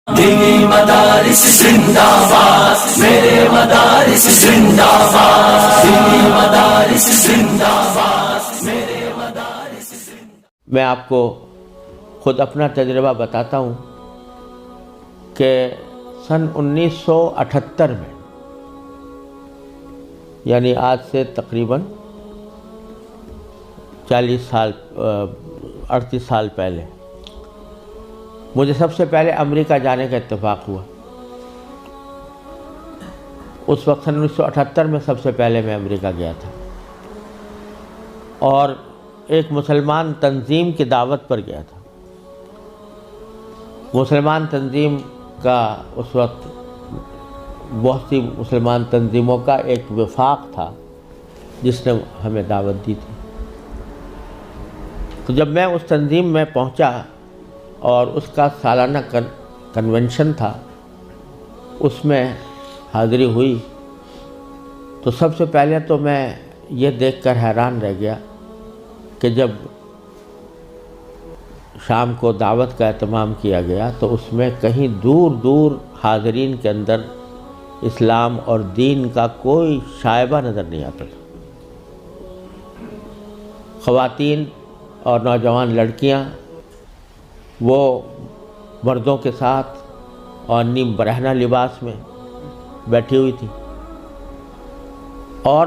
دینی مدارس زندہ باد، میرے مدارس زندہ باد، دینی مدارس زندہ باد، میرے مدارس زندہ باد۔ میں آپ کو خود اپنا تجربہ بتاتا ہوں کہ سن 1978 میں، یعنی آج سے تقریباً 38 سال پہلے مجھے سب سے پہلے امریکہ جانے کا اتفاق ہوا۔ اس وقت سن 1978 میں سب سے پہلے میں امریکہ گیا تھا اور ایک مسلمان تنظیم کی دعوت پر گیا تھا۔ مسلمان تنظیم کا اس وقت بہت سی مسلمان تنظیموں کا ایک وفاق تھا جس نے ہمیں دعوت دی تھی۔ تو جب میں اس تنظیم میں پہنچا اور اس کا سالانہ کنونشن تھا، اس میں حاضری ہوئی، تو سب سے پہلے تو میں یہ دیکھ کر حیران رہ گیا کہ جب شام کو دعوت کا اہتمام کیا گیا تو اس میں کہیں دور دور حاضرین کے اندر اسلام اور دین کا کوئی شائبہ نظر نہیں آتا تھا۔ خواتین اور نوجوان لڑکیاں وہ مردوں کے ساتھ اور نیم برہنہ لباس میں بیٹھی ہوئی تھی، اور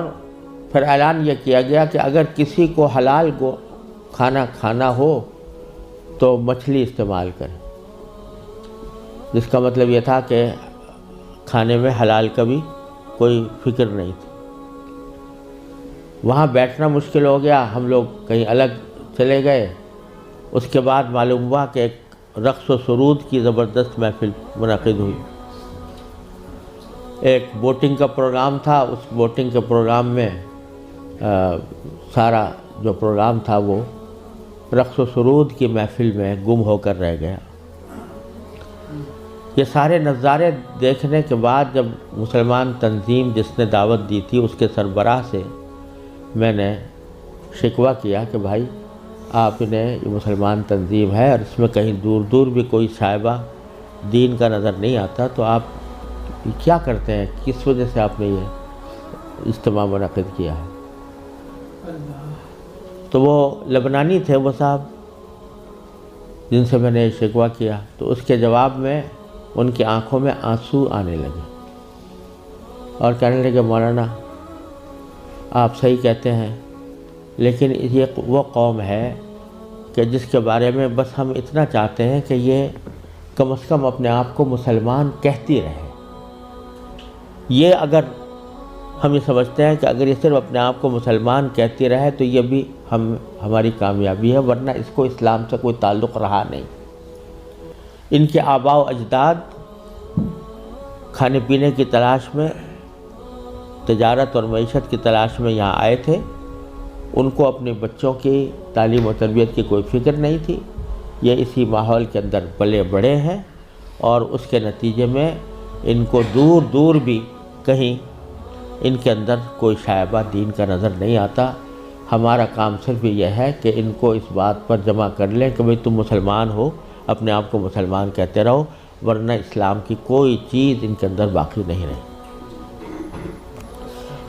پھر اعلان یہ کیا گیا کہ اگر کسی کو حلال کو کھانا کھانا ہو تو مچھلی استعمال کریں، جس کا مطلب یہ تھا کہ کھانے میں حلال کا بھی کوئی فکر نہیں تھی۔ وہاں بیٹھنا مشکل ہو گیا، ہم لوگ کہیں الگ چلے گئے۔ اس کے بعد معلوم ہوا کہ ایک رقص و سرود کی زبردست محفل منعقد ہوئی۔ ایک بوٹنگ کا پروگرام تھا، اس بوٹنگ کے پروگرام میں سارا جو پروگرام تھا وہ رقص و سرود کی محفل میں گم ہو کر رہ گیا۔ یہ سارے نظارے دیکھنے کے بعد جب مسلمان تنظیم جس نے دعوت دی تھی اس کے سربراہ سے میں نے شکوہ کیا کہ بھائی آپ نے یہ مسلمان تنظیم ہے اور اس میں کہیں دور دور بھی کوئی شائبہ دین کا نظر نہیں آتا، تو آپ کیا کرتے ہیں، کس وجہ سے آپ نے یہ اجتماع منعقد کیا ہے؟ تو وہ لبنانی تھے وہ صاحب جن سے میں نے یہ شکوہ کیا، تو اس کے جواب میں ان کی آنکھوں میں آنسو آنے لگے اور کہنے لگے مولانا آپ صحیح کہتے ہیں، لیکن یہ وہ قوم ہے کہ جس کے بارے میں بس ہم اتنا چاہتے ہیں کہ یہ کم از کم اپنے آپ کو مسلمان کہتی رہے۔ یہ اگر ہم یہ سمجھتے ہیں کہ اگر یہ صرف اپنے آپ کو مسلمان کہتی رہے تو یہ بھی ہماری کامیابی ہے، ورنہ اس کو اسلام سے کوئی تعلق رہا نہیں۔ ان کے آباء و اجداد کھانے پینے کی تلاش میں، تجارت اور معیشت کی تلاش میں یہاں آئے تھے، ان کو اپنے بچوں کی تعلیم و تربیت کی کوئی فکر نہیں تھی۔ یہ اسی ماحول کے اندر پلے بڑے ہیں اور اس کے نتیجے میں ان کو دور دور بھی کہیں ان کے اندر کوئی شائبہ دین کا نظر نہیں آتا۔ ہمارا کام صرف یہ ہے کہ ان کو اس بات پر جمع کر لیں کہ بھئی تم مسلمان ہو، اپنے آپ کو مسلمان کہتے رہو، ورنہ اسلام کی کوئی چیز ان کے اندر باقی نہیں رہی۔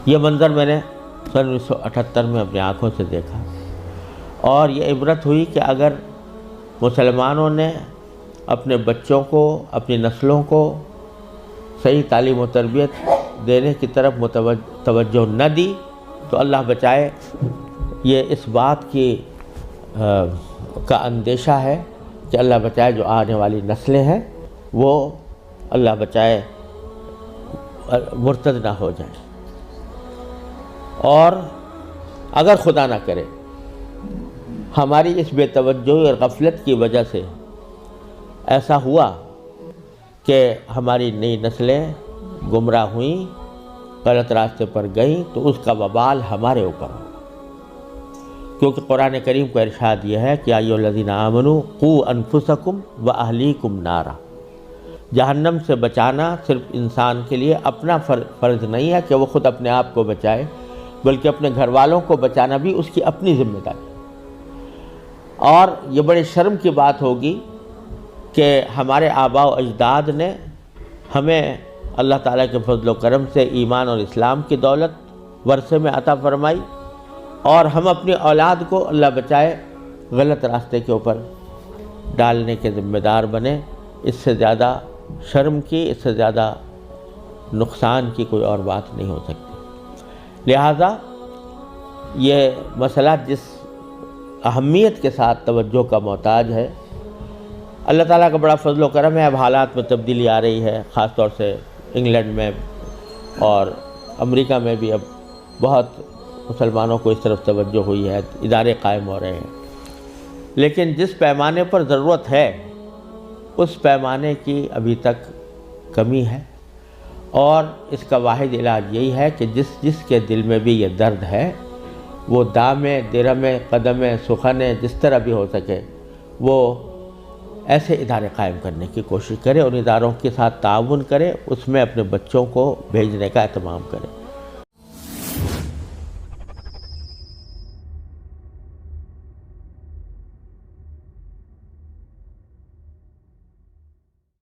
یہ منظر میں نے سن 1978 میں اپنی آنکھوں سے دیکھا، اور یہ عبرت ہوئی کہ اگر مسلمانوں نے اپنے بچوں کو، اپنی نسلوں کو صحیح تعلیم و تربیت دینے کی طرف توجہ نہ دی تو اللہ بچائے یہ اس بات کی کا اندیشہ ہے کہ اللہ بچائے جو آنے والی نسلیں ہیں وہ اللہ بچائے مرتد نہ ہو جائیں، اور اگر خدا نہ کرے ہماری اس بے توجہی اور غفلت کی وجہ سے ایسا ہوا کہ ہماری نئی نسلیں گمراہ ہوئیں، غلط راستے پر گئیں، تو اس کا وبال ہمارے اوپر ہو، کیونکہ قرآن کریم کا ارشاد یہ ہے کہ ایھا الذین آمنوا قوا انفسکم واہلیکم نارا۔ جہنم سے بچانا صرف انسان کے لیے اپنا فرض نہیں ہے کہ وہ خود اپنے آپ کو بچائے، بلکہ اپنے گھر والوں کو بچانا بھی اس کی اپنی ذمہ داری۔ اور یہ بڑے شرم کی بات ہوگی کہ ہمارے آباء و اجداد نے ہمیں اللہ تعالیٰ کے فضل و کرم سے ایمان اور اسلام کی دولت ورثے میں عطا فرمائی، اور ہم اپنی اولاد کو اللہ بچائے غلط راستے کے اوپر ڈالنے کے ذمہ دار بنے۔ اس سے زیادہ شرم کی، اس سے زیادہ نقصان کی کوئی اور بات نہیں ہو سکتی۔ لہٰذا یہ مسئلہ جس اہمیت کے ساتھ توجہ کا محتاج ہے، اللہ تعالیٰ کا بڑا فضل و کرم ہے، اب حالات میں تبدیلی آ رہی ہے، خاص طور سے انگلینڈ میں اور امریکہ میں بھی اب بہت مسلمانوں کو اس طرف توجہ ہوئی ہے، ادارے قائم ہو رہے ہیں، لیکن جس پیمانے پر ضرورت ہے اس پیمانے کی ابھی تک کمی ہے، اور اس کا واحد علاج یہی ہے کہ جس کے دل میں بھی یہ درد ہے وہ دامے درمے قدمے سخنے جس طرح بھی ہو سکے وہ ایسے ادارے قائم کرنے کی کوشش کرے، ان اداروں کے ساتھ تعاون کرے، اس میں اپنے بچوں کو بھیجنے کا اہتمام کرے۔